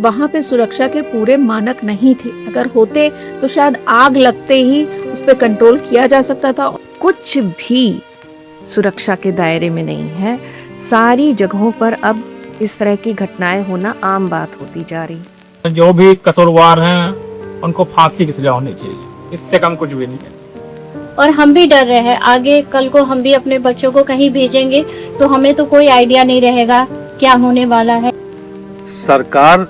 वहाँ पे सुरक्षा के पूरे मानक नहीं थे। अगर होते तो शायद आग लगते ही उस पर कंट्रोल किया जा सकता था। कुछ भी सुरक्षा के दायरे में नहीं है। सारी जगहों पर अब इस तरह की घटनाएं होना आम बात होती जा रही। जो भी कसूरवार हैं उनको फांसी की सजा होनी चाहिए, इससे कम कुछ भी नहीं है। और हम भी डर रहे हैं, आगे कल को हम भी अपने बच्चों को कहीं भेजेंगे तो हमें तो कोई आइडिया नहीं रहेगा क्या होने वाला है। सरकार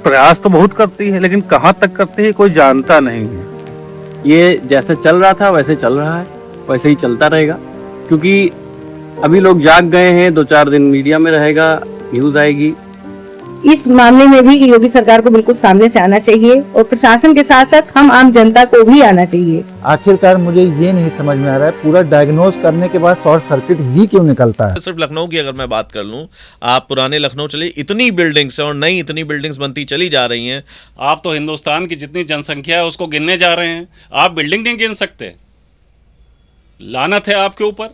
प्रयास तो बहुत करती है, लेकिन कहाँ तक करती है कोई जानता नहीं है। ये जैसे चल रहा था वैसे चल रहा है, वैसे ही चलता रहेगा, क्योंकि अभी लोग जाग गए हैं। 2-4 दिन मीडिया में रहेगा, न्यूज आएगी। इस मामले में भी योगी सरकार को बिल्कुल सामने से आना चाहिए और प्रशासन के साथ साथ हम आम जनता को भी आना चाहिए। आखिरकार मुझे ये नहीं समझ में आ रहा है, पूरा डायग्नोज करने के बाद शॉर्ट सर्किट ही क्यों निकलता है। सिर्फ लखनऊ की अगर मैं बात कर लूं, आप पुराने लखनऊ चले, इतनी बिल्डिंग्स हैं और नई इतनी बिल्डिंग्स बनती चली जा रही हैं। आप तो हिंदुस्तान की जितनी जनसंख्या है उसको गिनने जा रहे हैं, आप बिल्डिंग नहीं गिन सकते। लानत है आपके ऊपर,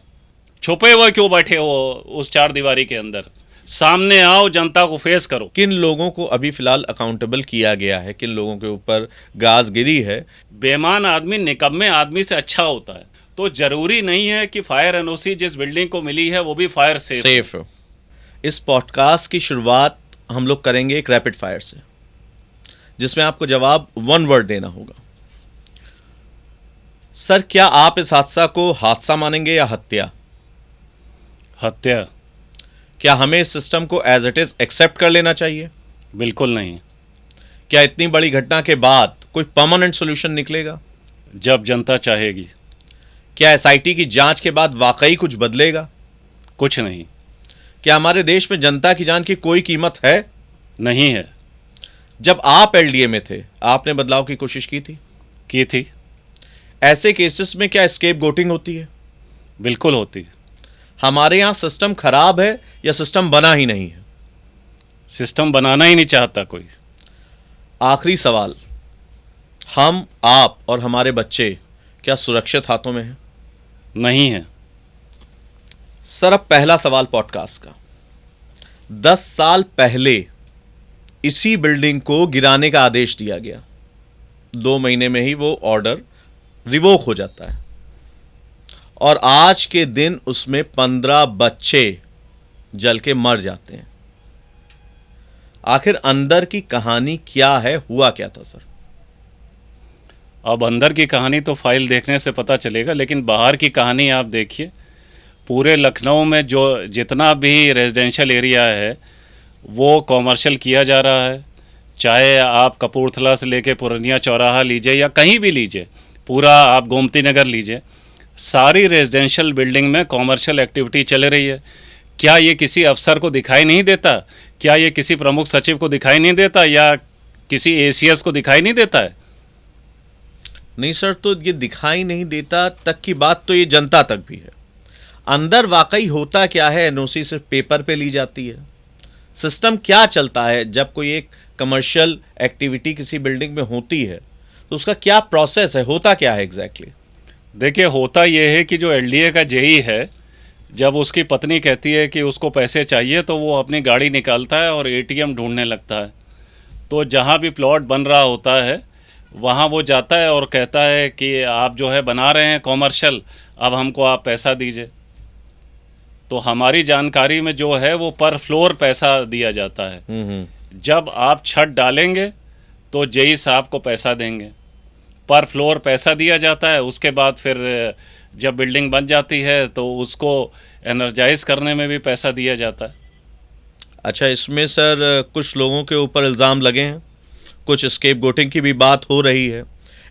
छुपे हुए क्यों बैठे हो उस चार दीवारी के अंदर? सामने आओ, जनता को फेस करो। किन लोगों को अभी फिलहाल अकाउंटेबल किया गया है, किन लोगों के ऊपर गाज गिरी है? बेईमान आदमी निकम्मे आदमी से अच्छा होता है। तो जरूरी नहीं है कि फायर एनओसी जिस बिल्डिंग को मिली है वो भी फायर सेफ हो। इस पॉडकास्ट की शुरुआत हम लोग करेंगे एक रैपिड फायर से, जिसमें आपको जवाब 1 वर्ड देना होगा। सर, क्या आप इस हादसा को हादसा मानेंगे या हत्या? हत्या। क्या हमें इस सिस्टम को एज इट इज एक्सेप्ट कर लेना चाहिए? बिल्कुल नहीं। क्या इतनी बड़ी घटना के बाद कोई परमानेंट सॉल्यूशन निकलेगा? जब जनता चाहेगी। क्या एसआईटी की जांच के बाद वाकई कुछ बदलेगा? कुछ नहीं। क्या हमारे देश में जनता की जान की कोई कीमत है? नहीं है। जब आप एलडीए में थे, आपने बदलाव की कोशिश की थी? की थी। ऐसे केसेस में क्या स्केप गोटिंग होती है? बिल्कुल होती है। हमारे यहां सिस्टम खराब है या सिस्टम बना ही नहीं है? सिस्टम बनाना ही नहीं चाहता कोई। आखिरी सवाल, हम, आप और हमारे बच्चे क्या सुरक्षित हाथों में हैं? नहीं है। सर, अब पहला सवाल पॉडकास्ट का। 10 साल पहले इसी बिल्डिंग को गिराने का आदेश दिया गया, 2 महीने में ही वो ऑर्डर रिवोक हो जाता है, और आज के दिन उसमें 15 बच्चे जल के मर जाते हैं। आखिर अंदर की कहानी क्या है, हुआ क्या था सर? अब अंदर की कहानी तो फाइल देखने से पता चलेगा, लेकिन बाहर की कहानी आप देखिए। पूरे लखनऊ में जो जितना भी रेजिडेंशियल एरिया है वो कॉमर्शियल किया जा रहा है। चाहे आप कपूरथला से लेके पुरनिया चौराहा लीजिए या कहीं भी लीजिए, पूरा आप गोमती नगर लीजिए, सारी रेजिडेंशियल बिल्डिंग में कॉमर्शियल एक्टिविटी चल रही है। क्या ये किसी अफसर को दिखाई नहीं देता? क्या ये किसी प्रमुख सचिव को दिखाई नहीं देता या किसी एसीएस को दिखाई नहीं देता है? नहीं सर, तो ये दिखाई नहीं देता तक की बात तो ये जनता तक भी है। अंदर वाकई होता क्या है? एनओसी सिर्फ पेपर पे ली जाती है? सिस्टम क्या चलता है जब कोई एक कमर्शियल एक्टिविटी किसी बिल्डिंग में होती है, तो उसका क्या प्रोसेस है, होता क्या है एग्जैक्टली? देखिए, होता ये है कि जो एलडीए का जेई है, जब उसकी पत्नी कहती है कि उसको पैसे चाहिए तो वो अपनी गाड़ी निकालता है और एटीएम ढूंढने लगता है। तो जहाँ भी प्लॉट बन रहा होता है वहाँ वो जाता है और कहता है कि आप जो है बना रहे हैं कॉमर्शियल, अब हमको आप पैसा दीजिए। तो हमारी जानकारी में जो है वो पर फ्लोर पैसा दिया जाता है। जब आप छत डालेंगे तो जेई साहब को पैसा देंगे, पर फ्लोर पैसा दिया जाता है। उसके बाद फिर जब बिल्डिंग बन जाती है तो उसको एनर्जाइज करने में भी पैसा दिया जाता है। अच्छा, इसमें सर कुछ लोगों के ऊपर इल्ज़ाम लगे हैं, कुछ स्केप गोटिंग की भी बात हो रही है,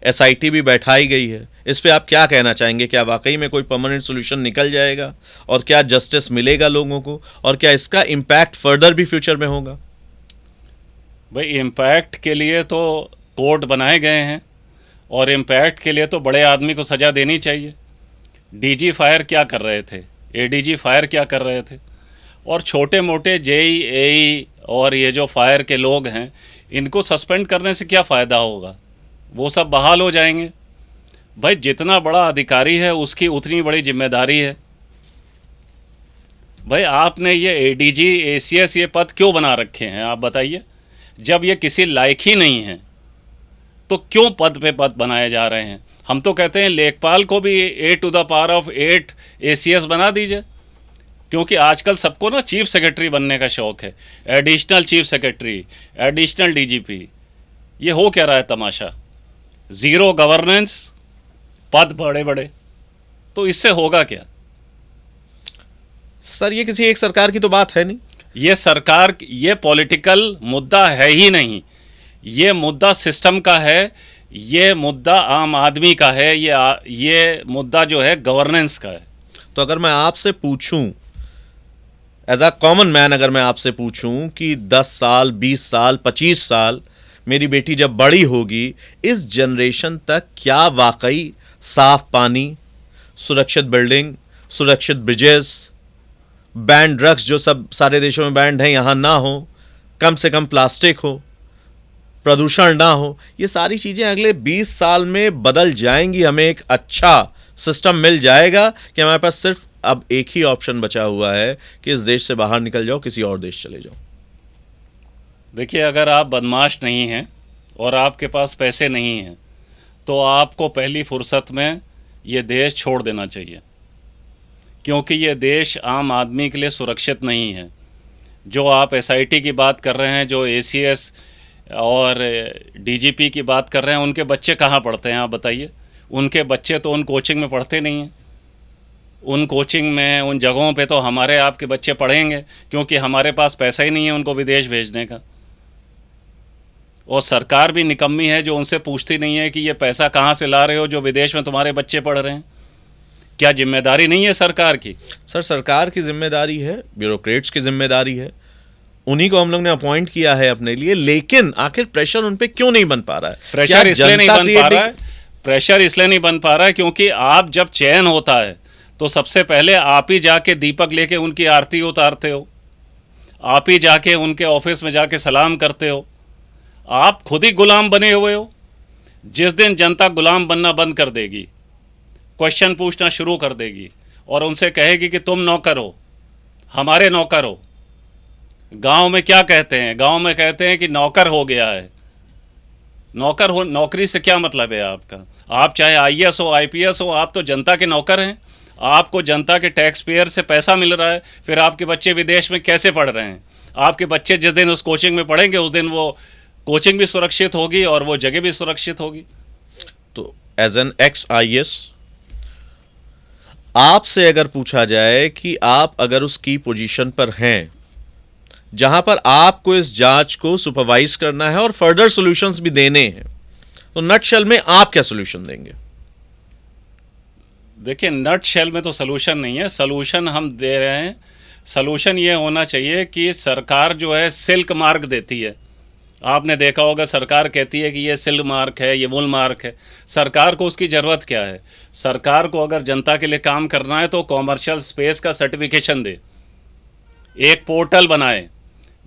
एसआईटी भी बैठाई गई है। इस पे आप क्या कहना चाहेंगे? क्या वाकई में कोई परमानेंट सोल्यूशन निकल जाएगा और क्या जस्टिस मिलेगा लोगों को, और क्या इसका इम्पैक्ट फर्दर भी फ्यूचर में होगा? भाई, इम्पैक्ट के लिए तो कोर्ट बनाए गए हैं और इम्पैक्ट के लिए तो बड़े आदमी को सज़ा देनी चाहिए। डीजी फायर क्या कर रहे थे, एडीजी फायर क्या कर रहे थे, और छोटे मोटे जेई एई और ये जो फायर के लोग हैं इनको सस्पेंड करने से क्या फ़ायदा होगा? वो सब बहाल हो जाएंगे। भाई, जितना बड़ा अधिकारी है उसकी उतनी बड़ी जिम्मेदारी है। भाई, आपने ये एडीजी एसीएस ये पद क्यों बना रखे हैं, आप बताइए? जब ये किसी लायक ही नहीं है तो क्यों पद पे पद बनाए जा रहे हैं? हम तो कहते हैं लेखपाल को भी 8 ACS बना दीजिए, क्योंकि आजकल सबको ना चीफ सेक्रेटरी बनने का शौक है, additional chief secretary, additional DGP। ये हो क्या रहा है तमाशा? ज़ीरो गवर्नेंस, पद बड़े बड़े, तो इससे होगा क्या? सर ये किसी एक सरकार की तो बात है नहीं। ये सरकार, ये पॉलिटिकल मुद्दा है ही नहीं, ये मुद्दा सिस्टम का है, ये मुद्दा आम आदमी का है, ये मुद्दा जो है गवर्नेंस का है। तो अगर मैं आपसे पूछूं, एज अ कॉमन मैन, अगर मैं आपसे पूछूं कि 10 साल, 20 साल, 25 साल मेरी बेटी जब बड़ी होगी, इस जनरेशन तक क्या वाकई साफ पानी, सुरक्षित बिल्डिंग, सुरक्षित ब्रिजेस, बैंड ड्रग्स जो सब सारे देशों में बैंड है यहाँ ना हो, कम से कम प्लास्टिक हो, प्रदूषण ना हो, ये सारी चीज़ें अगले 20 साल में बदल जाएंगी? हमें एक अच्छा सिस्टम मिल जाएगा कि हमारे पास सिर्फ अब एक ही ऑप्शन बचा हुआ है कि इस देश से बाहर निकल जाओ, किसी और देश चले जाओ? देखिए, अगर आप बदमाश नहीं हैं और आपके पास पैसे नहीं हैं तो आपको पहली फुर्सत में ये देश छोड़ देना चाहिए, क्योंकि ये देश आम आदमी के लिए सुरक्षित नहीं है। जो आप SIT की बात कर रहे हैं, जो ACS और DGP की बात कर रहे हैं, उनके बच्चे कहाँ पढ़ते हैं आप बताइए? उनके बच्चे तो उन कोचिंग में पढ़ते नहीं हैं। उन कोचिंग में, उन जगहों पे तो हमारे आपके बच्चे पढ़ेंगे, क्योंकि हमारे पास पैसा ही नहीं है उनको विदेश भेजने का। और सरकार भी निकम्मी है जो उनसे पूछती नहीं है कि ये पैसा कहाँ से ला रहे हो जो विदेश में तुम्हारे बच्चे पढ़ रहे हैं। क्या जिम्मेदारी नहीं है सरकार की? सर सरकार की जिम्मेदारी है, ब्यूरोक्रेट्स की जिम्मेदारी है, उन्हीं को हम लोग ने अपॉइंट किया है अपने लिए, लेकिन आखिर प्रेशर उन पे क्यों नहीं बन पा रहा है? प्रेशर इसलिए नहीं बन पा रहा है, प्रेशर इसलिए नहीं बन पा रहा है क्योंकि आप जब चयन होता है तो सबसे पहले आप ही जाके दीपक लेके उनकी आरती उतारते हो, आप ही जाके उनके ऑफिस में जाके सलाम करते हो। आप खुद ही गुलाम बने हुए हो। जिस दिन जनता गुलाम बनना बंद कर देगी, क्वेश्चन पूछना शुरू कर देगी और उनसे कहेगी कि तुम नौकर हो, हमारे नौकर हो। गांव में क्या कहते हैं? गांव में कहते हैं कि नौकर हो गया है। नौकर हो, नौकरी से क्या मतलब है आपका? आप चाहे IAS हो, IPS हो, आप तो जनता के नौकर हैं। आपको जनता के टैक्स पेयर से पैसा मिल रहा है, फिर आपके बच्चे विदेश में कैसे पढ़ रहे हैं? आपके बच्चे जिस दिन उस कोचिंग में पढ़ेंगे उस दिन वो कोचिंग भी सुरक्षित होगी और वो जगह भी सुरक्षित होगी। तो एज एन ex-IAS आपसे अगर पूछा जाए कि आप अगर उसकी पोजीशन पर हैं जहां पर आपको इस जांच को सुपरवाइज करना है और फर्दर सॉल्यूशंस भी देने हैं, तो नटशेल में आप क्या सॉल्यूशन देंगे? देखिए, नटशेल में तो सलूशन नहीं है, सलूशन हम दे रहे हैं। सलूशन ये होना चाहिए कि सरकार जो है सिल्क मार्क देती है। आपने देखा होगा सरकार कहती है कि ये सिल्क मार्क है, ये वुल मार्क है। सरकार को उसकी ज़रूरत क्या है? सरकार को अगर जनता के लिए काम करना है तो कॉमर्शियल स्पेस का सर्टिफिकेशन दे, एक पोर्टल बनाए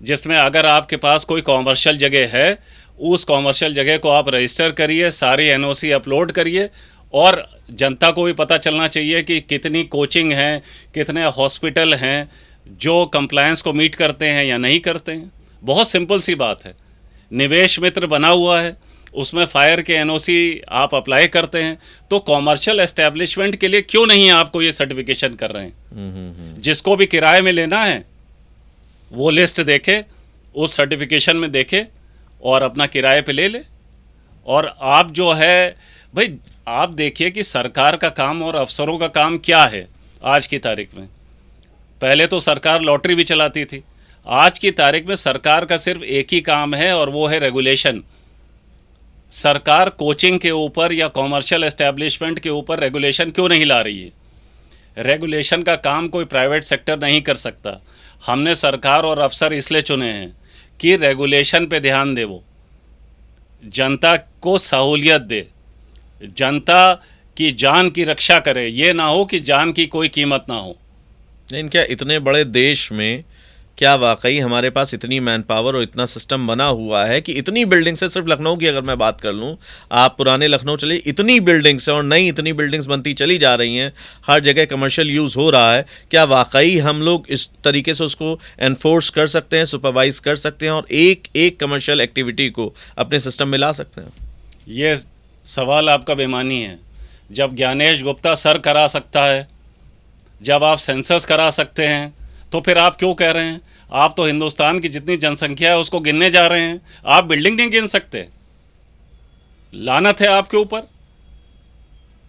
जिसमें अगर आपके पास कोई कॉमर्शियल जगह है, उस कॉमर्शियल जगह को आप रजिस्टर करिए, सारी NOC अपलोड करिए और जनता को भी पता चलना चाहिए कि कितनी कोचिंग हैं, कितने हॉस्पिटल हैं जो कंप्लायंस को मीट करते हैं या नहीं करते हैं। बहुत सिंपल सी बात है। निवेश मित्र बना हुआ है, उसमें फायर के NOC आप अप्लाई करते हैं, तो कॉमर्शियल एस्टेब्लिशमेंट के लिए क्यों नहीं आपको ये सर्टिफिकेशन कर रहे हैं? जिसको भी किराए में लेना है वो लिस्ट देखे, उस सर्टिफिकेशन में देखे और अपना किराए पे ले ले। और आप जो है भाई, आप देखिए कि सरकार का काम और अफसरों का काम क्या है आज की तारीख में। पहले तो सरकार लॉटरी भी चलाती थी, आज की तारीख में सरकार का सिर्फ एक ही काम है और वो है रेगुलेशन। सरकार कोचिंग के ऊपर या कॉमर्शियल एस्टेब्लिशमेंट के ऊपर रेगुलेशन क्यों नहीं ला रही है? रेगुलेशन का काम कोई प्राइवेट सेक्टर नहीं कर सकता। हमने सरकार और अफसर इसलिए चुने हैं कि रेगुलेशन पे ध्यान दे, वो जनता को सहूलियत दे, जनता की जान की रक्षा करे। ये ना हो कि जान की कोई कीमत ना हो। लेकिन क्या इतने बड़े देश में क्या वाकई हमारे पास इतनी मैन पावर और इतना सिस्टम बना हुआ है कि इतनी बिल्डिंग्स है? सिर्फ लखनऊ की अगर मैं बात कर लूँ, आप पुराने लखनऊ चले, इतनी बिल्डिंग्स हैं और नई इतनी बिल्डिंग्स बनती चली जा रही हैं, हर जगह कमर्शियल यूज़ हो रहा है। क्या वाकई हम लोग इस तरीके से उसको एनफोर्स कर सकते हैं, सुपरवाइज कर सकते हैं और एक एक कमर्शियल एक्टिविटी को अपने सिस्टम में ला सकते हैं? ये सवाल आपका बेमानी है। जब ज्ञानेश गुप्ता सर करा सकता है, जब आप सेंसस करा सकते हैं, तो फिर आप क्यों कह रहे हैं? आप तो हिंदुस्तान की जितनी जनसंख्या है उसको गिनने जा रहे हैं, आप बिल्डिंग नहीं गिन सकते। लानत है आपके ऊपर।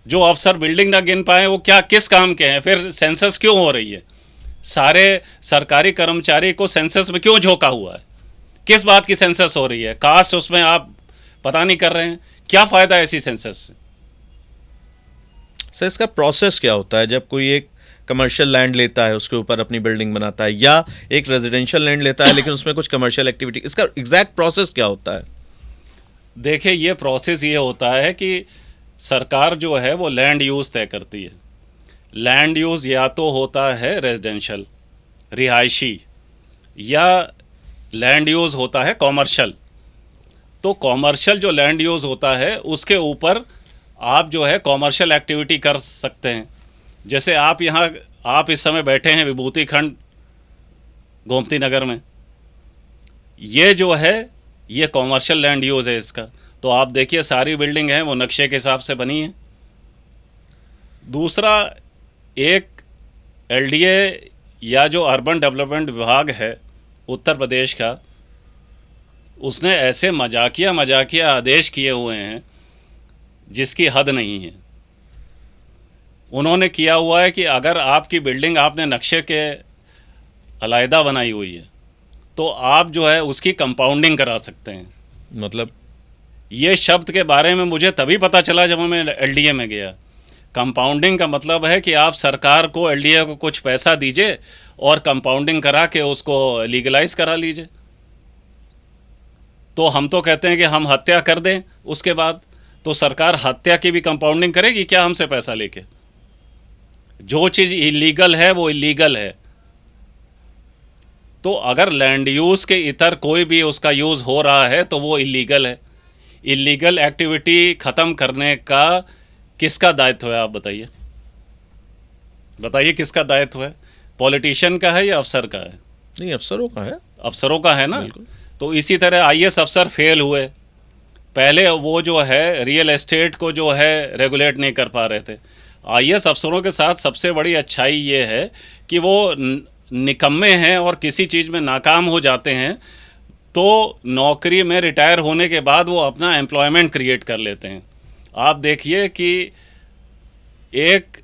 जो अफसर बिल्डिंग ना गिन पाए वो क्या किस काम के हैं? फिर सेंसस क्यों हो रही है? सारे सरकारी कर्मचारी को सेंसस में क्यों झोंका हुआ है? किस बात की सेंसस हो रही है? कास्ट उसमें आप पता नहीं कर रहे हैं, क्या फ़ायदा है ऐसी सेंसस से? सर, इसका प्रोसेस क्या होता है जब कोई एक कमर्शियल लैंड लेता है, उसके ऊपर अपनी बिल्डिंग बनाता है, या एक रेजिडेंशियल लैंड लेता है लेकिन उसमें कुछ कमर्शियल एक्टिविटी, इसका एग्जैक्ट प्रोसेस क्या होता है? देखिए, ये प्रोसेस ये होता है कि सरकार जो है वो लैंड यूज़ तय करती है। लैंड यूज़ या तो होता है रेजिडेंशियल, रिहायशी, या लैंड यूज़ होता है कॉमर्शियल। तो कॉमर्शियल जो लैंड यूज़ होता है उसके ऊपर आप जो है कॉमर्शियल एक्टिविटी कर सकते हैं। जैसे आप यहाँ, आप इस समय बैठे हैं विभूति खंड गोमती नगर में, ये जो है ये कॉमर्शियल लैंड यूज़ है इसका। तो आप देखिए सारी बिल्डिंग है वो नक्शे के हिसाब से बनी है। दूसरा, एक एलडीए या जो अर्बन डेवलपमेंट विभाग है उत्तर प्रदेश का, उसने ऐसे मजाकिया आदेश किए हुए हैं जिसकी हद नहीं है। उन्होंने किया हुआ है कि अगर आपकी बिल्डिंग आपने नक्शे के अलहदा बनाई हुई है तो आप जो है उसकी कंपाउंडिंग करा सकते हैं। मतलब ये शब्द के बारे में मुझे तभी पता चला जब मैं एलडीए में गया। कंपाउंडिंग का मतलब है कि आप सरकार को, एलडीए को कुछ पैसा दीजिए और कंपाउंडिंग करा के उसको लीगलाइज करा लीजिए। तो हम तो कहते हैं कि हम हत्या कर दें, उसके बाद तो सरकार हत्या की भी कंपाउंडिंग करेगी क्या हमसे पैसा लेके? जो चीज़ इलीगल है वो इलीगल है। तो अगर लैंड यूज़ के इतर कोई भी उसका यूज़ हो रहा है तो वो इलीगल है। इलीगल एक्टिविटी ख़त्म करने का किसका दायित्व है? आप बताइए, बताइए किसका दायित्व है? पॉलिटिशियन का है या अफसर का है? नहीं, अफसरों का है। अफसरों का है ना। बिल्कुल। तो इसी तरह आईएएस अफसर फेल हुए। पहले वो जो है रियल एस्टेट को जो है रेगुलेट नहीं कर पा रहे थे। आईएएस अफसरों के साथ सबसे बड़ी अच्छाई ये है कि वो निकम्मे हैं और किसी चीज़ में नाकाम हो जाते हैं तो नौकरी में रिटायर होने के बाद वो अपना एम्प्लॉयमेंट क्रिएट कर लेते हैं। आप देखिए कि एक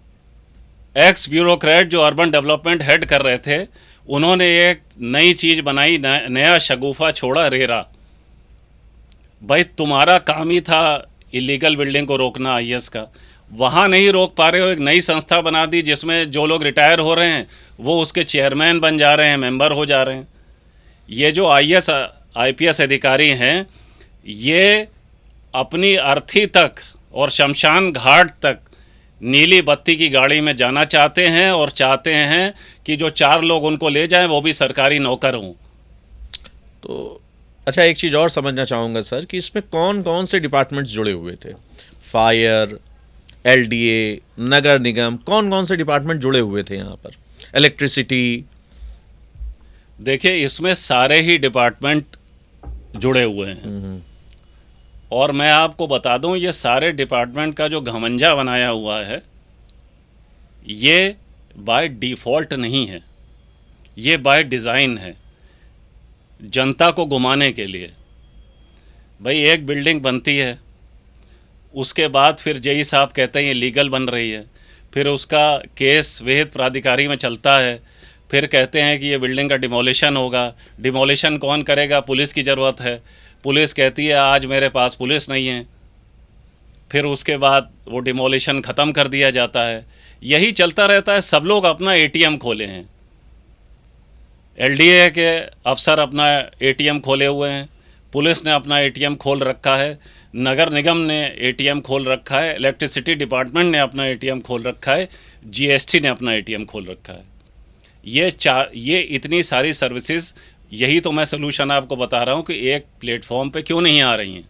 एक्स ब्यूरोक्रेट जो अर्बन डेवलपमेंट हेड कर रहे थे, उन्होंने एक नई चीज़ बनाई, नया शगुफा छोड़ा, रेरा। भाई तुम्हारा काम ही था इलीगल बिल्डिंग को रोकना आईएएस का, वहाँ नहीं रोक पा रहे हो। एक नई संस्था बना दी जिसमें जो लोग रिटायर हो रहे हैं वो उसके चेयरमैन बन जा रहे हैं, मेंबर हो जा रहे हैं। ये जो आईएएस आईपीएस अधिकारी हैं ये अपनी अर्थी तक और शमशान घाट तक नीली बत्ती की गाड़ी में जाना चाहते हैं और चाहते हैं कि जो 4 लोग उनको ले जाएं वो भी सरकारी नौकर हों। तो अच्छा, एक चीज़ और समझना चाहूँगा सर कि इसमें कौन कौन से डिपार्टमेंट्स जुड़े हुए थे? फायर, एलडीए, नगर निगम, कौन कौन से डिपार्टमेंट जुड़े हुए थे यहाँ पर? इलेक्ट्रिसिटी? देखिए, इसमें सारे ही डिपार्टमेंट जुड़े हुए हैं। और मैं आपको बता दूं, ये सारे डिपार्टमेंट का जो घमंजा बनाया हुआ है ये बाय डिफ़ॉल्ट नहीं है, ये बाय डिज़ाइन है, जनता को घुमाने के लिए। भाई एक बिल्डिंग बनती है, उसके बाद फिर जेई साहब कहते हैं ये लीगल बन रही है, फिर उसका केस विहित प्राधिकारी में चलता है, फिर कहते हैं कि ये बिल्डिंग का डिमोलिशन होगा। डिमोलिशन कौन करेगा? पुलिस की ज़रूरत है। पुलिस कहती है आज मेरे पास पुलिस नहीं है। फिर उसके बाद वो डिमोलिशन ख़त्म कर दिया जाता है। यही चलता रहता है। सब लोग अपना एटीएम खोले हैं। एलडीए के अफसर अपना एटीएम खोले हुए हैं, पुलिस ने अपना एटीएम खोल रखा है, नगर निगम ने एटीएम खोल रखा है, इलेक्ट्रिसिटी डिपार्टमेंट ने अपना एटीएम खोल रखा है, जीएसटी ने अपना एटीएम खोल रखा है। ये इतनी सारी सर्विसेज, यही तो मैं सोल्यूशन आपको बता रहा हूँ कि एक प्लेटफॉर्म पे क्यों नहीं आ रही हैं।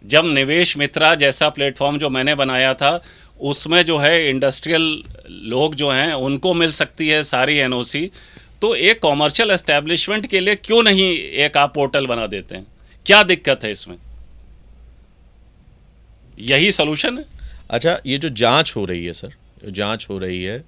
जब निवेश मित्रा जैसा प्लेटफॉर्म जो मैंने बनाया था, उसमें जो है इंडस्ट्रियल लोग जो हैं उनको मिल सकती है सारी एनओसी, तो एक कॉमर्शियल एस्टेब्लिशमेंट के लिए क्यों नहीं एक आप पोर्टल बना देते हैं? क्या दिक्कत है इसमें? यही सोल्यूशन है। अच्छा, ये जो जांच हो रही है सर, जो जांच हो रही है,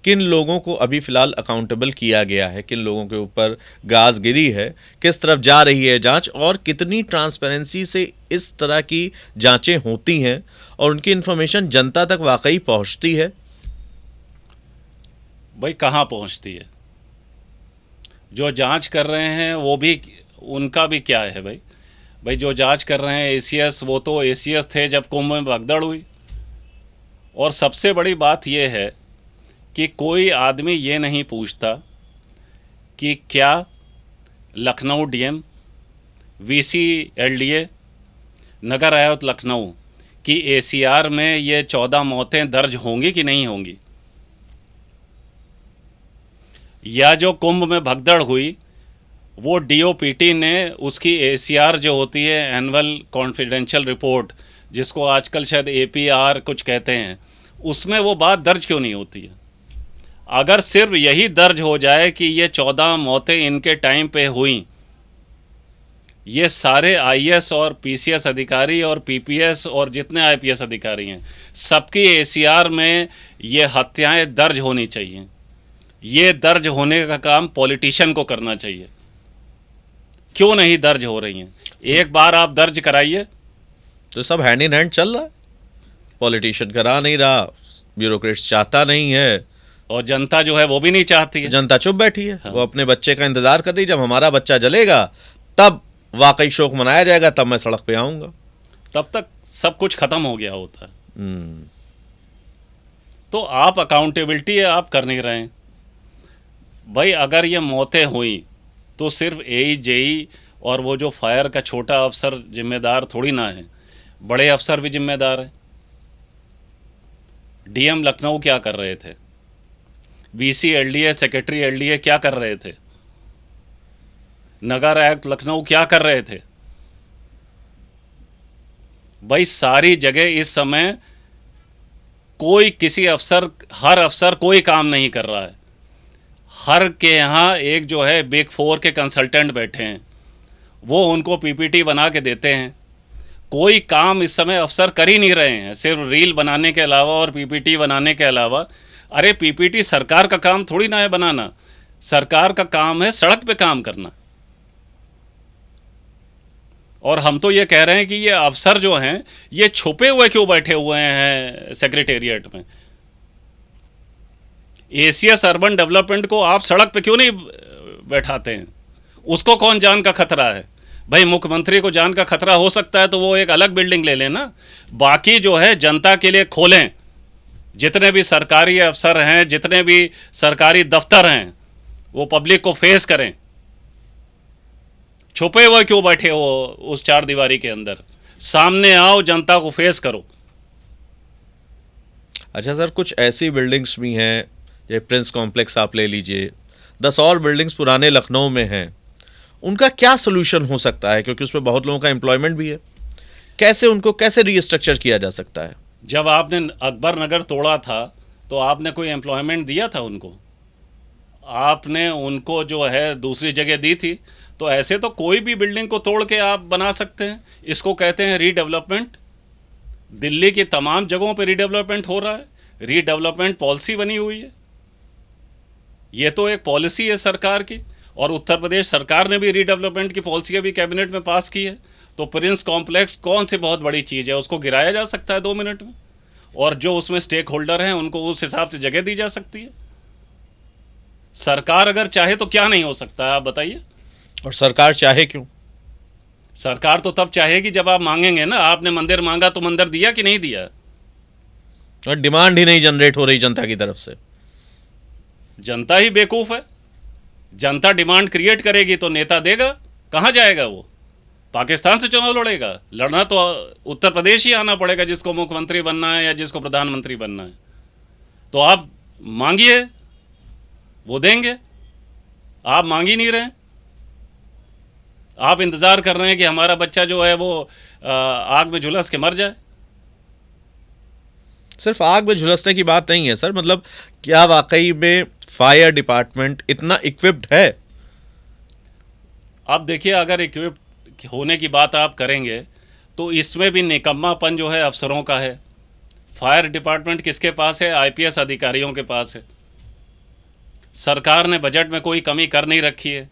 किन लोगों को अभी फ़िलहाल अकाउंटेबल किया गया है, किन लोगों के ऊपर गाज गिरी है, किस तरफ जा रही है जांच, और कितनी ट्रांसपेरेंसी से इस तरह की जांचें होती हैं और उनकी इन्फॉर्मेशन जनता तक वाकई पहुंचती है? भाई कहाँ पहुंचती है? जो जांच कर रहे हैं वो भी, उनका भी क्या है भाई? भाई जो जांच कर रहे हैं एसीएस, वो तो एसीएस थे जब कुंभ में भगदड़ हुई। और सबसे बड़ी बात ये है कि कोई आदमी ये नहीं पूछता कि क्या लखनऊ डीएम, वीसी एलडीए, नगर आयुक्त लखनऊ की एसीआर में ये 14 मौतें दर्ज होंगी कि नहीं होंगी, या जो कुंभ में भगदड़ हुई वो डीओपीटी ने उसकी एसीआर जो होती है एनुअल कॉन्फिडेंशियल रिपोर्ट, जिसको आजकल शायद एपीआर कुछ कहते हैं, उसमें वो बात दर्ज क्यों नहीं होती है? अगर सिर्फ यही दर्ज हो जाए कि ये 14 मौतें इनके टाइम पे हुई, ये सारे आईएएस और पीसीएस अधिकारी और पीपीएस और जितने आईपीएस अधिकारी हैं, सबकी एसीआर में ये हत्याएं दर्ज होनी चाहिए। ये दर्ज होने का काम पॉलिटिशियन को करना चाहिए। क्यों नहीं दर्ज हो रही हैं? एक बार आप दर्ज कराइए। तो सब हैंड इन हैंड चल रहा है, पॉलिटिशियन करा नहीं रहा, ब्यूरोक्रेट्स चाहता नहीं है, और जनता जो है वो भी नहीं चाहती है। जनता चुप बैठी है। हाँ। वो अपने बच्चे का इंतजार कर रही है, जब हमारा बच्चा जलेगा तब वाकई शोक मनाया जाएगा, तब मैं सड़क पे आऊंगा। तब तक सब कुछ खत्म हो गया होता है। तो आप अकाउंटेबिलिटी आप कर नहीं रहे हैं भाई। अगर ये मौतें हुई तो सिर्फ एई जेई और वो जो फायर का छोटा अफसर जिम्मेदार थोड़ी ना है, बड़े अफसर भी जिम्मेदार हैं। डीएम लखनऊ क्या कर रहे थे? वीसी एलडीए, सेक्रेटरी एलडीए क्या कर रहे थे? नगर आयुक्त लखनऊ क्या कर रहे थे? भाई सारी जगह इस समय कोई किसी अफसर, हर अफसर कोई काम नहीं कर रहा है। हर के यहाँ एक जो है बिग 4 के कंसल्टेंट बैठे हैं, वो उनको पीपीटी बना के देते हैं। कोई काम इस समय अफसर कर ही नहीं रहे हैं, सिर्फ रील बनाने के अलावा और पीपीटी बनाने के अलावा। अरे पीपीटी सरकार का काम थोड़ी ना है बनाना, सरकार का काम है सड़क पे काम करना। और हम तो ये कह रहे हैं कि ये अफसर जो हैं ये छुपे हुए क्यों बैठे हुए हैं सेक्रेटेरिएट में? एसीएस अर्बन डेवलपमेंट को आप सड़क पे क्यों नहीं बैठाते हैं? उसको कौन जान का खतरा है? भाई मुख्यमंत्री को जान का खतरा हो सकता है तो वो एक अलग बिल्डिंग ले लेना। बाकी जो है जनता के लिए खोलें। जितने भी सरकारी अफसर हैं, जितने भी सरकारी दफ्तर हैं, वो पब्लिक को फेस करें। छुपे हुए क्यों बैठे हो उस चार दीवारी के अंदर? सामने आओ, जनता को फेस करो। अच्छा सर, कुछ ऐसी बिल्डिंग्स भी हैं, जैसे प्रिंस कॉम्प्लेक्स आप ले लीजिए, 10 और बिल्डिंग्स पुराने लखनऊ में हैं, उनका क्या सोल्यूशन हो सकता है? क्योंकि उसमें बहुत लोगों का एम्प्लॉयमेंट भी है। कैसे उनको कैसे रीस्ट्रक्चर किया जा सकता है? जब आपने अकबर नगर तोड़ा था तो आपने कोई एम्प्लॉयमेंट दिया था उनको? आपने उनको जो है दूसरी जगह दी थी। तो ऐसे तो कोई भी बिल्डिंग को तोड़ के आप बना सकते हैं। इसको कहते हैं रीडेवलपमेंट। दिल्ली की तमाम जगहों पे रीडेवलपमेंट हो रहा है, रीडेवलपमेंट पॉलिसी बनी हुई है। ये तो एक पॉलिसी है सरकार की, और उत्तर प्रदेश सरकार ने भी रीडेवलपमेंट की पॉलिसी अभी कैबिनेट में पास की है। तो प्रिंस कॉम्प्लेक्स कौन सी बहुत बड़ी चीज़ है? उसको गिराया जा सकता है 2 मिनट में, और जो उसमें स्टेक होल्डर हैं उनको उस हिसाब से जगह दी जा सकती है। सरकार अगर चाहे तो क्या नहीं हो सकता है, आप बताइए। और सरकार चाहे क्यों? सरकार तो तब चाहेगी जब आप मांगेंगे ना। आपने मंदिर मांगा तो मंदिर दिया कि नहीं दिया? और डिमांड ही नहीं जनरेट हो रही जनता की तरफ से। जनता ही बेवकूफ़ है। जनता डिमांड क्रिएट करेगी तो नेता देगा। कहाँ जाएगा वो? पाकिस्तान से चुनाव लड़ेगा? लड़ना तो उत्तर प्रदेश ही आना पड़ेगा, जिसको मुख्यमंत्री बनना है या जिसको प्रधानमंत्री बनना है। तो आप मांगिए, वो देंगे, आप मांग ही नहीं रहे हैं। आप इंतज़ार कर रहे हैं कि हमारा बच्चा जो है वो आग में झुलस के मर जाए। सिर्फ आग में झुलसने की बात नहीं है सर, मतलब क्या वाकई में फायर डिपार्टमेंट इतना इक्विप्ड है? आप देखिए, अगर इक्विप होने की बात आप करेंगे तो इसमें भी निकम्मापन जो है अफसरों का है। फायर डिपार्टमेंट किसके पास है? आईपीएस अधिकारियों के पास है। सरकार ने बजट में कोई कमी कर नहीं रखी है।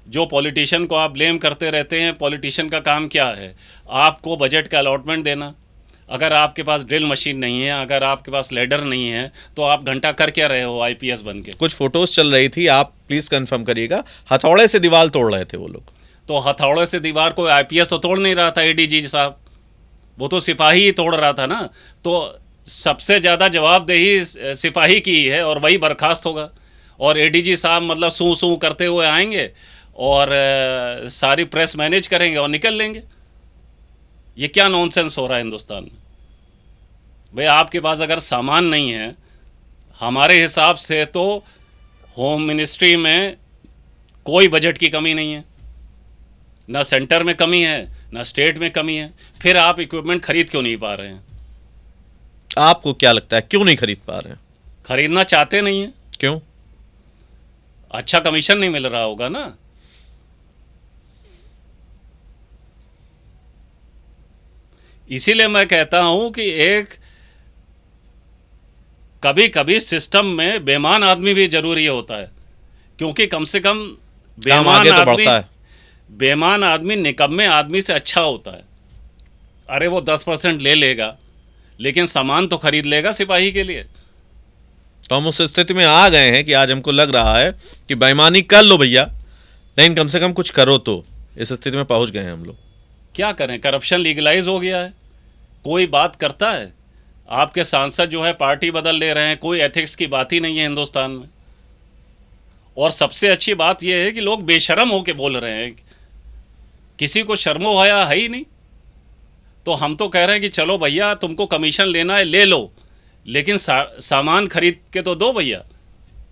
जो पॉलिटिशियन को आप ब्लेम करते रहते हैं, पॉलिटिशियन का काम क्या है? आपको बजट का अलॉटमेंट देना। अगर आपके पास ड्रिल मशीन नहीं है, अगर आपके पास लेडर नहीं है, तो आप घंटा कर क्या रहे हो आईपीएस बन के? कुछ फोटोज चल रही थी, आप प्लीज कंफर्म करिएगा, हथौड़े से दीवार तोड़ रहे थे वो लोग। तो हथौड़े से दीवार को आईपीएस तो तोड़ नहीं रहा था, एडीजी साहब, वो तो सिपाही ही तोड़ रहा था ना। तो सबसे ज़्यादा जवाबदेही सिपाही की ही है और वही बर्खास्त होगा। और एडीजी साहब मतलब सूं सूं करते हुए आएंगे और सारी प्रेस मैनेज करेंगे और निकल लेंगे। ये क्या नॉनसेंस हो रहा है हिंदुस्तान में? भाई आपके पास अगर सामान नहीं है, हमारे हिसाब से तो होम मिनिस्ट्री में कोई बजट की कमी नहीं है, ना सेंटर में कमी है, ना स्टेट में कमी है। फिर आप इक्विपमेंट खरीद क्यों नहीं पा रहे हैं? आपको क्या लगता है क्यों नहीं खरीद पा रहे हैं? खरीदना चाहते नहीं है। क्यों? अच्छा कमीशन नहीं मिल रहा होगा ना। इसीलिए मैं कहता हूं कि एक कभी कभी सिस्टम में बेईमान आदमी भी जरूरी होता है, क्योंकि कम से कम काम आगे तो बढ़ता है। बेईमान आदमी निकम्मे आदमी से अच्छा होता है। अरे वो 10% ले लेगा, लेकिन सामान तो खरीद लेगा सिपाही के लिए। तो हम उस स्थिति में आ गए हैं कि आज हमको लग रहा है कि बेईमानी कर लो भैया, लेकिन कम से कम कुछ करो। तो इस स्थिति में पहुंच गए हैं हम लोग। क्या करें, करप्शन लीगलाइज हो गया है। कोई बात करता है? आपके सांसद जो है पार्टी बदल ले रहे हैं, कोई एथिक्स की बात ही नहीं है हिंदुस्तान में। और सबसे अच्छी बात यह है कि लोग बेशर्म होके बोल रहे हैं, किसी को शर्मो हया है ही नहीं। तो हम तो कह रहे हैं कि चलो भैया, तुमको कमीशन लेना है ले लो, लेकिन सामान खरीद के तो दो भैया।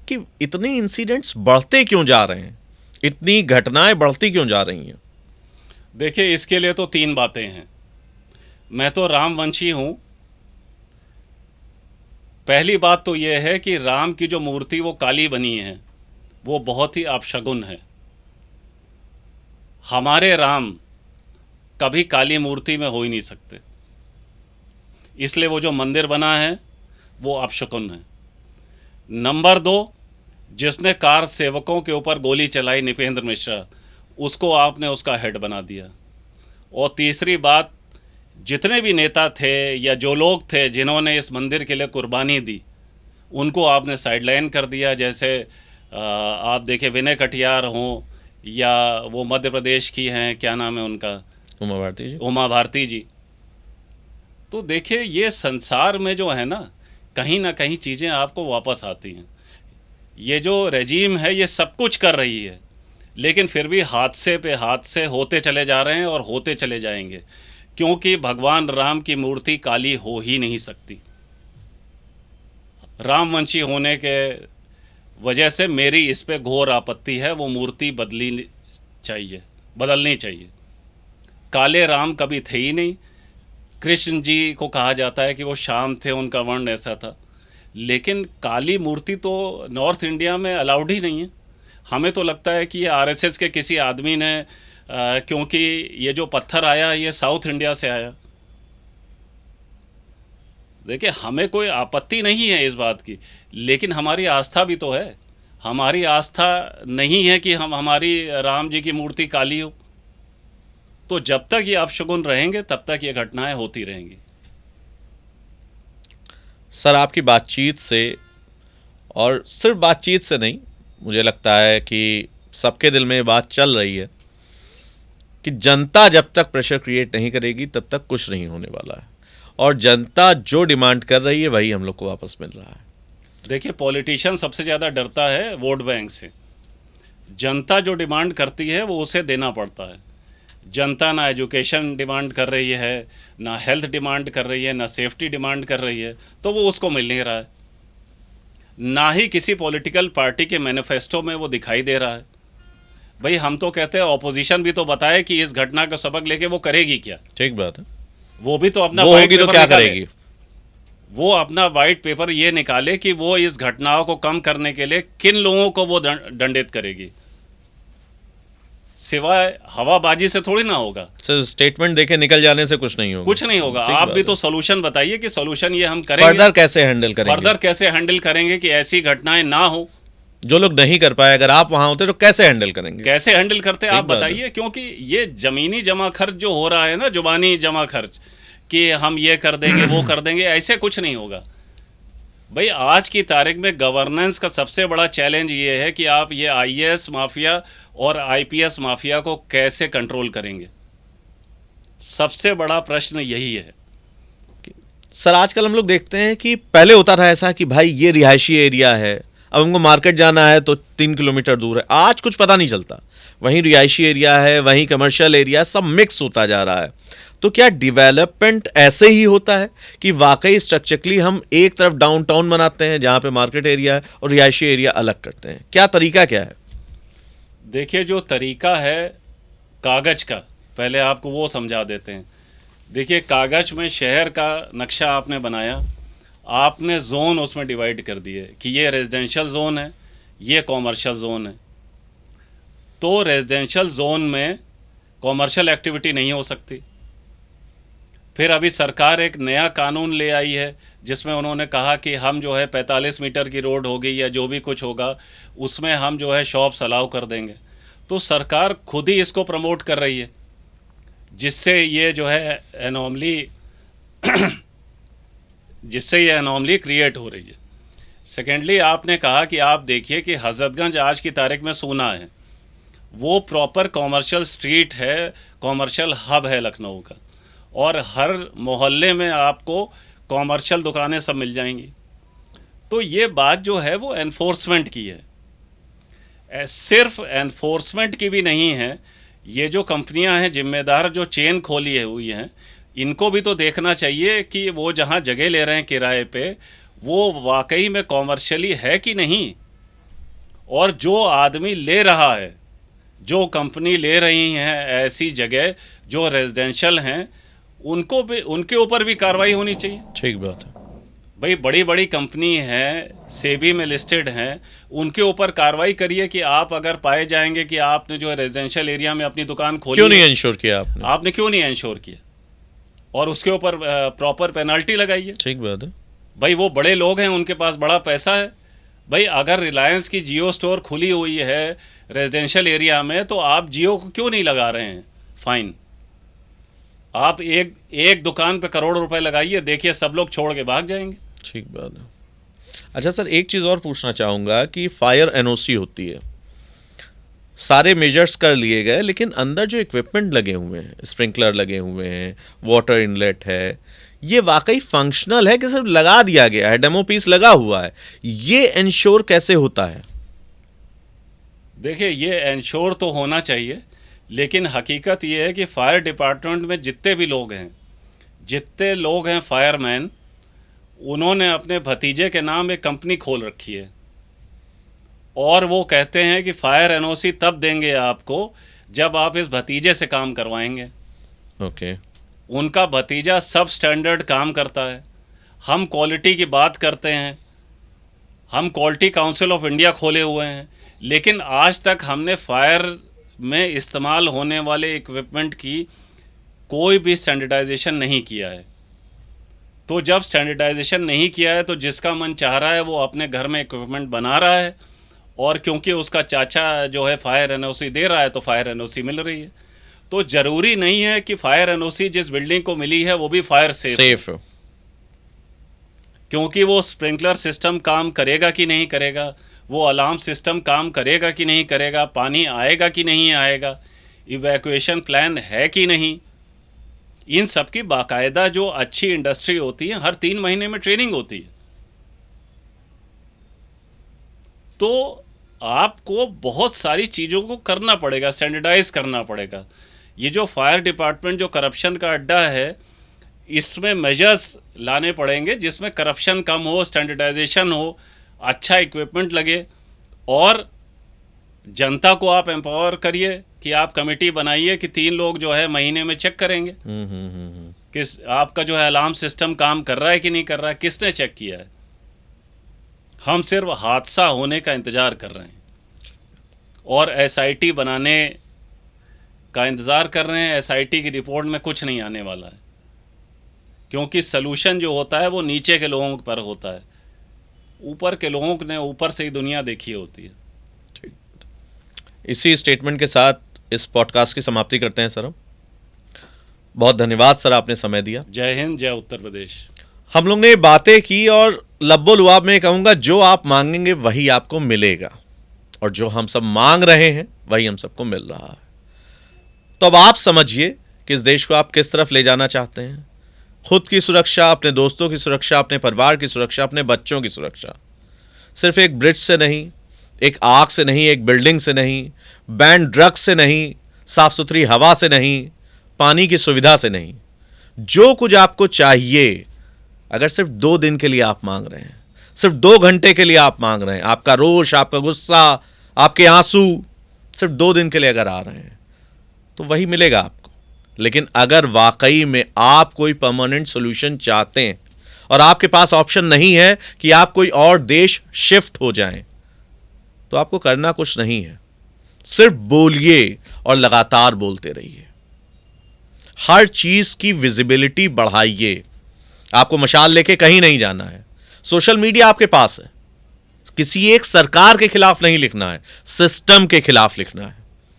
कि इतनी इंसिडेंट्स बढ़ते क्यों जा रहे हैं, इतनी घटनाएं बढ़ती क्यों जा रही हैं? देखिए, इसके लिए तो 3 बातें हैं। मैं तो रामवंशी हूँ। पहली बात तो यह है कि राम की जो मूर्ति वो काली बनी है, वो बहुत ही अपशगुन है। हमारे राम कभी काली मूर्ति में हो ही नहीं सकते, इसलिए वो जो मंदिर बना है वो अपशगुन है। नंबर 2, जिसने कार सेवकों के ऊपर गोली चलाई, नृपेंद्र मिश्रा, उसको आपने उसका हेड बना दिया। और तीसरी बात, जितने भी नेता थे या जो लोग थे जिन्होंने इस मंदिर के लिए कुर्बानी दी, उनको आपने साइडलाइन कर दिया। जैसे आप देखें विनय कटियार हों या वो मध्य प्रदेश की हैं, क्या नाम है उनका, उमा भारती जी। उमा भारती जी। तो देखिए, ये संसार में जो है ना, कहीं ना कहीं चीज़ें आपको वापस आती हैं। ये जो रेजीम है ये सब कुछ कर रही है, लेकिन फिर भी हादसे पे हादसे होते चले जा रहे हैं और होते चले जाएंगे, क्योंकि भगवान राम की मूर्ति काली हो ही नहीं सकती। रामवंशी होने के वजह से मेरी इस पे घोर आपत्ति है। वो मूर्ति बदलनी चाहिए। काले राम कभी थे ही नहीं। कृष्ण जी को कहा जाता है कि वो श्याम थे, उनका वर्ण ऐसा था, लेकिन काली मूर्ति तो नॉर्थ इंडिया में अलाउड ही नहीं है। हमें तो लगता है कि ये आरएसएस के किसी आदमी ने क्योंकि ये जो पत्थर आया ये साउथ इंडिया से आया। देखिए, हमें कोई आपत्ति नहीं है इस बात की, लेकिन हमारी आस्था भी तो है। हमारी आस्था नहीं है कि हमारी राम जी की मूर्ति काली हो। तो जब तक ये अपशगुन रहेंगे तब तक ये घटनाएं होती रहेंगी। सर, आपकी बातचीत से, और सिर्फ बातचीत से नहीं, मुझे लगता है कि सबके दिल में ये बात चल रही है कि जनता जब तक प्रेशर क्रिएट नहीं करेगी तब तक कुछ नहीं होने वाला है। और जनता जो डिमांड कर रही है वही हम लोग को वापस मिल रहा है। देखिए, पॉलिटिशियन सबसे ज़्यादा डरता है वोट बैंक से। जनता जो डिमांड करती है वो उसे देना पड़ता है। जनता ना एजुकेशन डिमांड कर रही है, ना हेल्थ डिमांड कर रही है, ना सेफ्टी डिमांड कर रही है, तो वो उसको मिल नहीं रहा है। ना ही किसी पॉलिटिकल पार्टी के मैनिफेस्टो में वो दिखाई दे रहा है। भाई हम तो कहते हैं ऑपोजिशन भी तो बताए कि इस घटना का सबक लेके वो करेगी क्या। ठीक बात है। वो भी तो अपना वो white होगी तो paper क्या निकाले। करेगी? वो अपना वाइट पेपर ये निकाले कि वो इस घटनाओं को कम करने के लिए किन लोगों को वो दंडित करेगी। सिवाय हवाबाजी से थोड़ी ना होगा। सर स्टेटमेंट देके निकल जाने से कुछ नहीं होगा। कुछ नहीं होगा। ठीक आप बात भी है। तो सोल्यूशन बताइए कि सोल्यूशन ये हम करेंगे, फर्दर कैसे हैंडल करेंगे? फर्दर कैसे हैंडल करेंगे कि ऐसी घटनाएं ना हो। जो लोग नहीं कर पाए, अगर आप वहां होते तो कैसे हैंडल करेंगे? कैसे हैंडल करते ठीक आप बात है। बताइए, क्योंकि ये जमीनी जमा खर्च जो हो रहा है ना, जुबानी जमा खर्च कि हम ये कर देंगे वो कर देंगे, ऐसे कुछ नहीं होगा। भाई आज की तारीख में गवर्नेंस का सबसे बड़ा चैलेंज ये है कि आप ये आईएएस माफिया और आईपीएस माफिया को कैसे कंट्रोल करेंगे। सबसे बड़ा प्रश्न यही है। सर आजकल हम लोग देखते हैं कि पहले होता था ऐसा कि भाई ये रिहायशी एरिया है, अब हमको मार्केट जाना है तो 3 किलोमीटर दूर है। आज कुछ पता नहीं चलता, वहीं रिहायशी एरिया है, वहीं कमर्शियल एरिया, सब मिक्स होता जा रहा है। तो क्या डेवलपमेंट ऐसे ही होता है कि वाकई स्ट्रक्चरली हम एक तरफ डाउनटाउन बनाते हैं जहाँ पे मार्केट एरिया है और रिहायशी एरिया अलग करते हैं? क्या तरीका क्या है? देखिए जो तरीका है कागज का, पहले आपको वो समझा देते हैं। देखिए कागज में शहर का नक्शा आपने बनाया, आपने जोन उसमें डिवाइड कर दिए कि ये रेजिडेंशियल जोन है, ये कॉमर्शियल जोन है। तो रेजिडेंशियल जोन में कॉमर्शियल एक्टिविटी नहीं हो सकती। फिर अभी सरकार एक नया कानून ले आई है जिसमें उन्होंने कहा कि हम जो है 45 मीटर की रोड होगी या जो भी कुछ होगा उसमें हम जो है शॉप्स अलाउ कर देंगे। तो सरकार खुद ही इसको प्रमोट कर रही है, जिससे ये जो है एनॉमली क्रिएट हो रही है। सेकेंडली आपने कहा कि आप देखिए कि हजरतगंज आज की तारीख में सोना है, वो प्रॉपर कॉमर्शियल स्ट्रीट है, कॉमर्शियल हब है लखनऊ का, और हर मोहल्ले में आपको कॉमर्शियल दुकानें सब मिल जाएंगी। तो ये बात जो है वो एनफोर्समेंट की है, सिर्फ एनफोर्समेंट की भी नहीं है। ये जो कंपनियां हैं जिम्मेदार, जो चेन खोली हुई हैं, इनको भी तो देखना चाहिए कि वो जहां जगह ले रहे हैं किराए पे वो वाकई में कॉमर्शियली है कि नहीं। और जो आदमी ले रहा है, जो कंपनी ले रही हैं ऐसी जगह जो रेजिडेंशियल हैं, उनको भी, उनके ऊपर भी कार्रवाई होनी चाहिए। ठीक बात है। भाई बड़ी बड़ी कंपनी हैं, सेबी में लिस्टेड हैं, उनके ऊपर कार्रवाई करिए कि आप अगर पाए जाएंगे कि आपने जो है रेजिडेंशियल एरिया में अपनी दुकान खोली, क्यों नहीं इंश्योर किया आपने? आपने क्यों नहीं इंश्योर किया, और उसके ऊपर प्रॉपर पेनल्टी लगाइए। ठीक बात है। भाई वो बड़े लोग हैं, उनके पास बड़ा पैसा है। भाई अगर रिलायंस की जियो स्टोर खुली हुई है रेजिडेंशियल एरिया में, तो आप जियो को क्यों नहीं लगा रहे हैं फाइन? आप एक दुकान पे करोड़ रुपए लगाइए, देखिए सब लोग छोड़ के भाग जाएंगे। ठीक बात है। अच्छा सर, एक चीज़ और पूछना चाहूँगा कि फायर एनओसी होती है, सारे मेजर्स कर लिए गए, लेकिन अंदर जो इक्विपमेंट लगे हुए हैं, स्प्रिंकलर लगे हुए हैं, वाटर इनलेट है, ये वाकई फंक्शनल है कि सिर्फ लगा दिया गया है, डेमो पीस लगा हुआ है? ये इंश्योर कैसे होता है? देखिए ये इंश्योर तो होना चाहिए, लेकिन हकीकत ये है कि फायर डिपार्टमेंट में जितने लोग हैं फायरमैन, उन्होंने अपने भतीजे के नाम एक कंपनी खोल रखी है, और वो कहते हैं कि फायर एनओसी तब देंगे आपको जब आप इस भतीजे से काम करवाएंगे। ओके। उनका भतीजा सब स्टैंडर्ड काम करता है। हम क्वालिटी की बात करते हैं, हम क्वालिटी काउंसिल ऑफ इंडिया खोले हुए हैं, लेकिन आज तक हमने फायर में इस्तेमाल होने वाले इक्विपमेंट की कोई भी स्टैंडर्डाइजेशन नहीं किया है। तो जब स्टैंडर्डाइजेशन नहीं किया है तो जिसका मन चाह रहा है वो अपने घर में इक्विपमेंट बना रहा है, और क्योंकि उसका चाचा जो है फायर एनओसी दे रहा है तो फायर एनओसी मिल रही है। तो ज़रूरी नहीं है कि फायर एनओसी जिस बिल्डिंग को मिली है वो भी फायर सेफ हो, क्योंकि वो स्प्रिंकलर सिस्टम काम करेगा कि नहीं करेगा, वो अलार्म सिस्टम काम करेगा कि नहीं करेगा, पानी आएगा कि नहीं आएगा, इवैक्यूएशन प्लान है कि नहीं, इन सब की बाकायदा जो अच्छी इंडस्ट्री होती है हर 3 महीने में ट्रेनिंग होती है। तो आपको बहुत सारी चीज़ों को करना पड़ेगा, स्टैंडर्डाइज करना पड़ेगा। ये जो फायर डिपार्टमेंट जो करप्शन का अड्डा है, इसमें मेजर्स लाने पड़ेंगे जिसमें करप्शन कम हो, स्टैंडर्डाइजेशन हो, अच्छा इक्विपमेंट लगे, और जनता को आप एम्पावर करिए कि आप कमेटी बनाइए कि 3 लोग जो है महीने में चेक करेंगे किस आपका जो है अलार्म सिस्टम काम कर रहा है कि नहीं कर रहा है, किसने चेक किया है। हम सिर्फ हादसा होने का इंतज़ार कर रहे हैं और एसआईटी बनाने का इंतज़ार कर रहे हैं। एसआईटी की रिपोर्ट में कुछ नहीं आने वाला है, क्योंकि सलूशन जो होता है वो नीचे के लोगों पर होता है, ऊपर के लोगों ने ऊपर से ही दुनिया देखी होती है। इसी स्टेटमेंट के साथ इस पॉडकास्ट की समाप्ति करते हैं सर। हम बहुत धन्यवाद सर, आपने समय दिया। जय हिंद, जय उत्तर प्रदेश। हम लोग ने बातें की और लब्बो लुआब में कहूँगा, जो आप मांगेंगे वही आपको मिलेगा, और जो हम सब मांग रहे हैं वही हम सबको मिल रहा है। तो अब आप समझिए कि इस देश को आप किस तरफ ले जाना चाहते हैं। खुद की सुरक्षा, अपने दोस्तों की सुरक्षा, अपने परिवार की सुरक्षा, अपने बच्चों की सुरक्षा, सिर्फ एक ब्रिज से नहीं, एक आग से नहीं, एक बिल्डिंग से नहीं, बैन ड्रग्स से नहीं, साफ सुथरी हवा से नहीं, पानी की सुविधा से नहीं। जो कुछ आपको चाहिए, अगर सिर्फ 2 दिन के लिए आप मांग रहे हैं, सिर्फ 2 घंटे के लिए आप मांग रहे हैं, आपका रोष, आपका गुस्सा, आपके आंसू सिर्फ 2 दिन के लिए अगर आ रहे हैं, तो वही मिलेगा आपको। लेकिन अगर वाकई में आप कोई परमानेंट सोल्यूशन चाहते हैं और आपके पास ऑप्शन नहीं है कि आप कोई और देश शिफ्ट हो जाएं, तो आपको करना कुछ नहीं है, सिर्फ बोलिए और लगातार बोलते रहिए। हर चीज की विजिबिलिटी बढ़ाइए। आपको मशाल लेके कहीं नहीं जाना है। सोशल मीडिया आपके पास है। किसी एक सरकार के खिलाफ नहीं लिखना है, सिस्टम के खिलाफ लिखना है।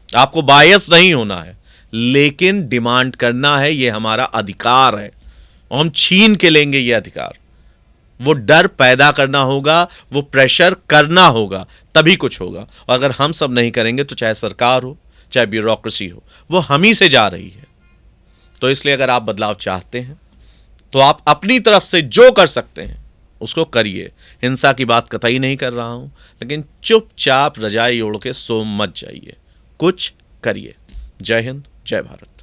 आपको बायस नहीं होना है, लेकिन डिमांड करना है, यह हमारा अधिकार है। हम छीन के लेंगे ये अधिकार। वो डर पैदा करना होगा, वो प्रेशर करना होगा, तभी कुछ होगा। और अगर हम सब नहीं करेंगे तो चाहे सरकार हो, चाहे ब्यूरोक्रेसी हो, वो हम ही से जा रही है। तो इसलिए अगर आप बदलाव चाहते हैं तो आप अपनी तरफ से जो कर सकते हैं उसको करिए। हिंसा की बात कतई नहीं कर रहा हूं, लेकिन चुपचाप रजाई ओढ़ के सो मत जाइए, कुछ करिए। जय हिंद, जय भारत।